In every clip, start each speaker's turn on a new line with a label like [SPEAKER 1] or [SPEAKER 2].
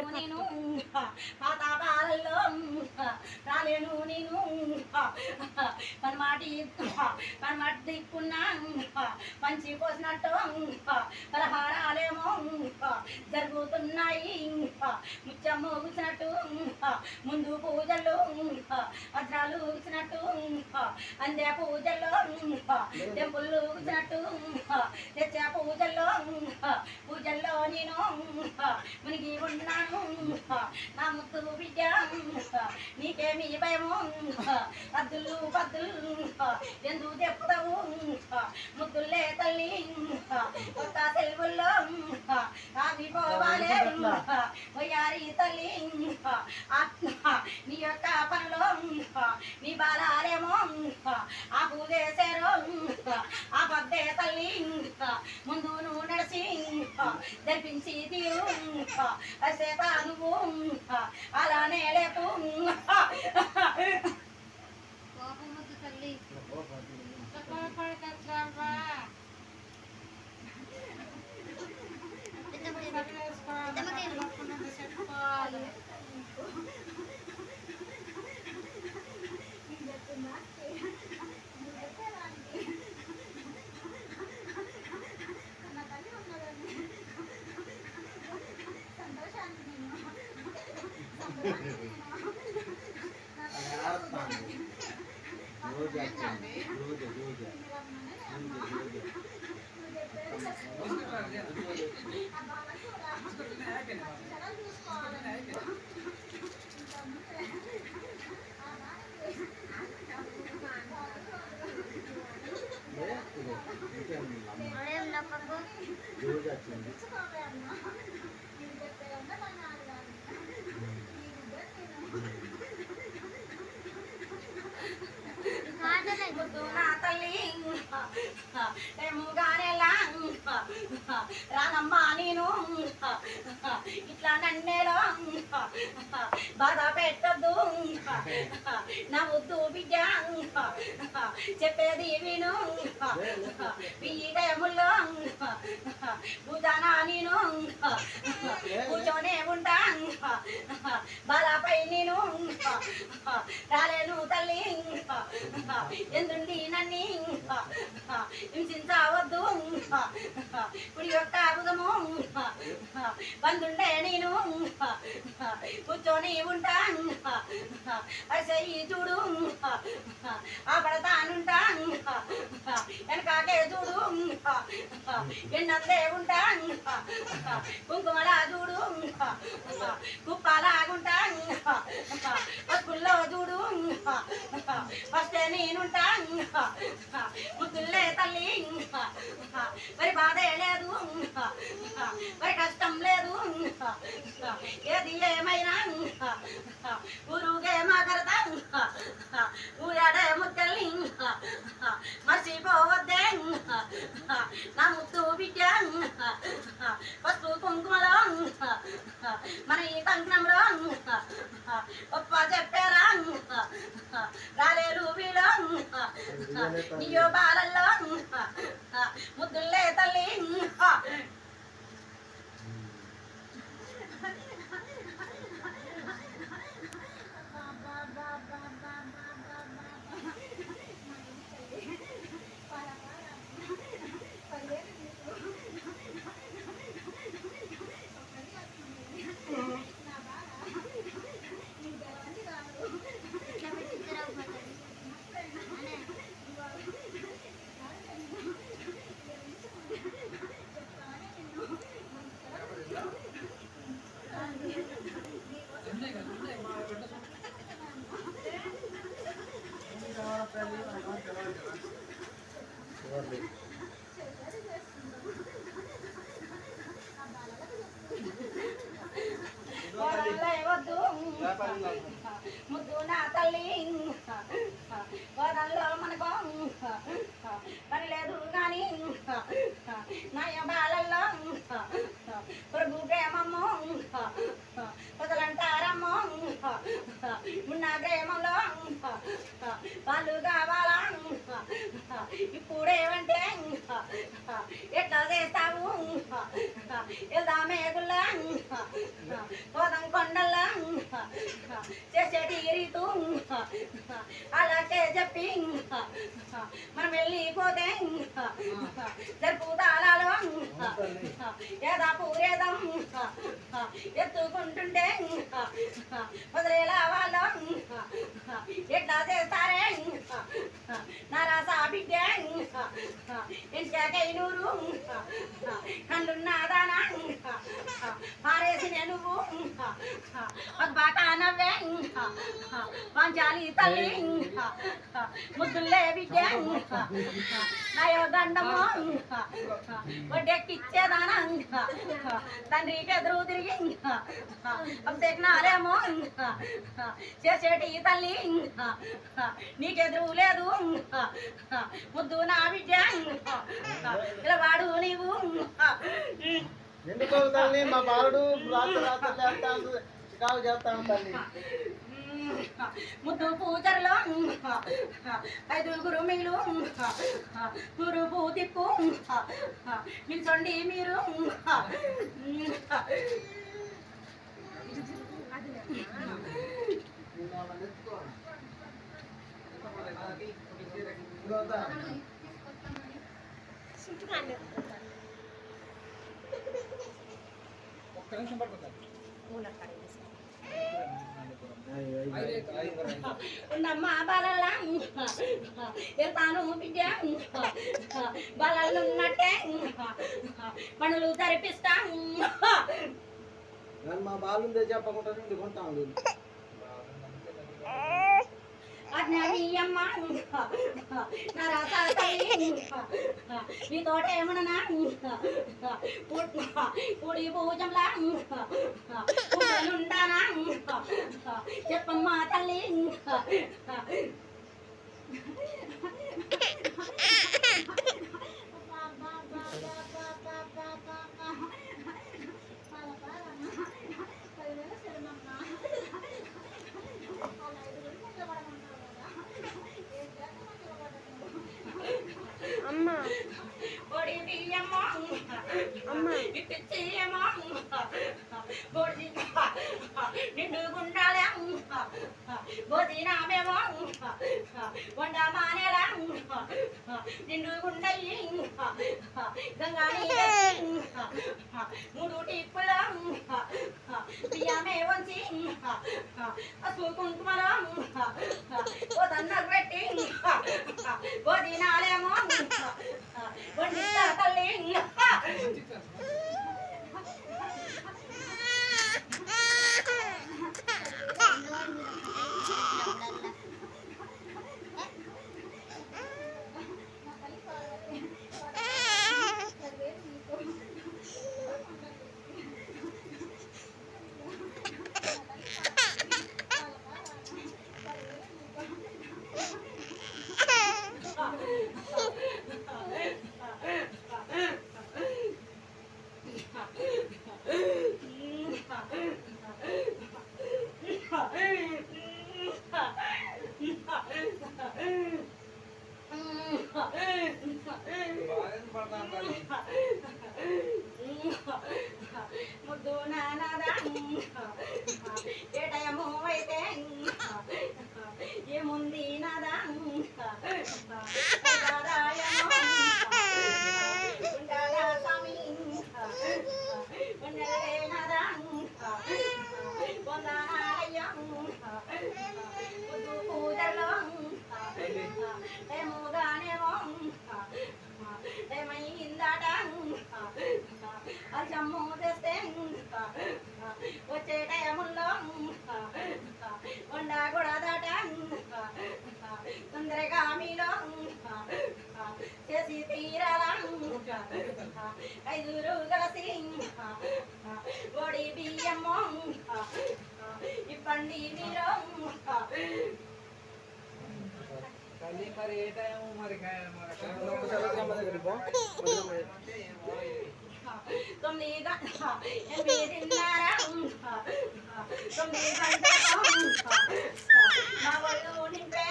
[SPEAKER 1] నేను పాత బాలల్లో రాలేను నేను పనమాట దిక్కున్నా మంచి పోసినట్టు పలహారాలేమో జరుగుతున్నాయి ముత్యం ఊగినట్టు ముందు పూజలు వజ్రాలు ఊగినట్టు అందే పూజల్లో టెంపుల్ ఊగినట్టు తెచ్చే పూజల్లో నేను మునిగి ఉన్నాను నా ముత్తు బిడ్డ నీకేమి భయము పద్దులు ఎందుకు చెప్తావు ముద్దులే తల్లి కొత్త సెల్వుల్లో ఆగిపోవాలే పోయారి తల్లి నీ యొక్క పనులో నీ బాలాలేమో ఆ పూజేశారు ఆ పద్దే తల్లి ముందు నువ్వు నడిచి జరిపించి తీరు అసేత నువ్వు అలానే లేపు తల్లి రానమ్మా నేను ఇట్లా నన్నేలో బాధ పెట్టద్దు నా వద్దు బిడ్డ చెప్పేది విను వీడేముల్లో పూజానా నేను కూర్చొనే ఉంటా బాధపై నేను రాలేను తల్లి ఎందుండి నన్ను హింసించవద్దు కుడి యొక్క భుజము బంధుండే నేను కూర్చొని ఉంటా అసలు చూడు ఆ పడతానుంటా వెనకాకే చూడు ఎన్నందే ఉంటా కుంకుమలా చూడు కుప్పలాగుంటా పసుపుల్లో చూడు ఫస్టే నేనుంటా ముద్దులే తల్లి మరి బాధే లేదు మరి కష్టం లేదు ఏది ఏమైనా ఊరుగే మాకరత ఊరాడే ముద్దల్ని మర్చిపోవద్దే నా ముద్దు బిడ్డ పసుపు కుంకుమలో మన ఈ కంకణంలో గొప్ప చెప్పారా రాలేలు వీలో నీయో బాలల్లో ముద్దులే తల్లి ముద్దు నా తల్లి వదల్లో మనకు పని లేదు కానీ నయ బాలల్లో పొరుగు ప్రేమమ్మో వదలంటారమ్మో ఉన్న ప్రేమలో వాళ్ళు కావాలా ఇప్పుడేమంటే ఎట్లా చేస్తావు వెళ్దామే గుల్లా పోదాం కొండల్లా చేసేటి రీతు అలాగే చెప్పి మనం వెళ్ళిపోతే జరుపుతాలో ఏదా పూరేదం ఎత్తుకుంటుంటే వదిలేలా వాళ్ళు ఎట్లా చేస్తారే నారాసా బిడ్డ ఇంటికైనూరు కళ్ళున్నాదానా పారేసిన నువ్వు ఒక బాగా నవ్వే పంచాలి తల్లి ముద్దులే బిడ్డ నాయో దండము వడ్డెక్కిచ్చేదానా తండ్రికి ఎదురు తిరిగి అబ్దేకినారేమో చేసేటి తల్లి నీకెదురు లేదు ముద్దు నా బిడ్డ ఇలా వాడు నీవు
[SPEAKER 2] ఎందుకు తల్లి మా బాలుడు చికాకు చేస్తాను తల్లి
[SPEAKER 1] ముద్దు పూజలో ఐదుగురు మీరు గురుపు తిప్పు నిల్చోండి మీరు
[SPEAKER 2] ఒక్క నిమిషం పడుతుంది
[SPEAKER 1] ఉన్నమ్మా బాలల్లా వెళ్తాను బిడ్డ బాలలు ఉన్నట్టే పనులు జరిపిస్తా
[SPEAKER 2] మా బాలు చెప్పకుండా కొంటాను
[SPEAKER 1] అమ్మ నీతోటేమన్నా పూడి పూజంలా ఉంటానా చెప్పమ్మా తల్లి
[SPEAKER 3] అమ్మ
[SPEAKER 1] బోడి బియ్యమ్మ
[SPEAKER 3] అమ్మ
[SPEAKER 1] ఇట్టిచ్చేయమ్మ బోడి నిండు గుండాలే బోది నామేమో వండ మానేలా నిండు గుండయి గంగాని మూడు టిప్పుల బియ్యమే వంచి పసుపు కుంకుమలో ఓదన్నకు పెట్టి బోది నాలేమో వండిస్తా తల్లి ముద్దు నానదా ఏటయమో అయితే ఏముంది నాదా స్వామి నాదా ముద్దు పూజలో ఏమోగానేమో ఏమైందాట అచ్చమ్ము తెస్తే వచ్చే టైముల్లో కొండ కూడా దాట తొందరగా మీలో చేసి తీరాలా ఐదుగురు కలిసి ఒడి బియ్యమ్మో ఇప్పండి మీరు
[SPEAKER 2] మరి ఏ టైం మరి
[SPEAKER 1] తొమ్మిది ఎనిమిదిన్నర 9 గంటలకు మా వాళ్ళు నింపే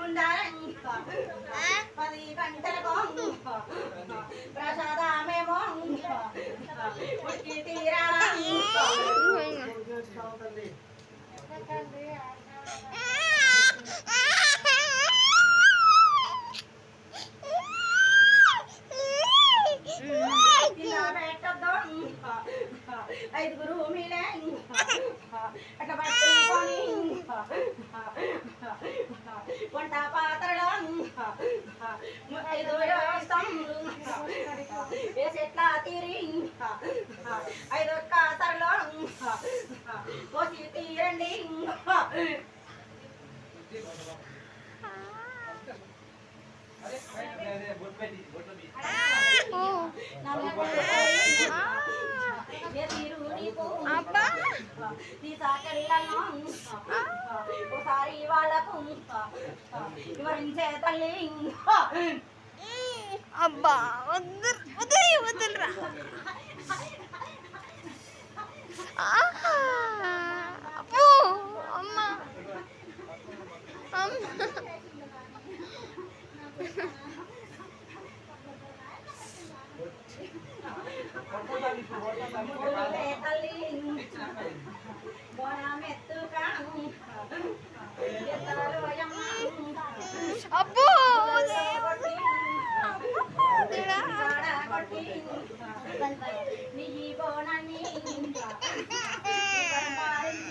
[SPEAKER 1] ఉండాలి 10 గంటలకు ప్రసాదమేమో ఉడికి తీరాలా
[SPEAKER 2] తల్లి
[SPEAKER 1] ఇలా పెట్టొద్దు ఐదుగురు మీలే అట్లా పట్టుకొని వంట పాత్రలో 5 వేస్తాం వేసి ఎట్లా తీరి 5 కాతరలో పోసి తీరండి ఒకసారి వాళ్ళకు వివరించే తల్లి
[SPEAKER 3] అబ్బా వద్దురా అబ్బో అమ్మ
[SPEAKER 1] తల్లి బోనమెత్తుకా
[SPEAKER 3] అబ్బో
[SPEAKER 1] నీ బోనాన్ని తల్లి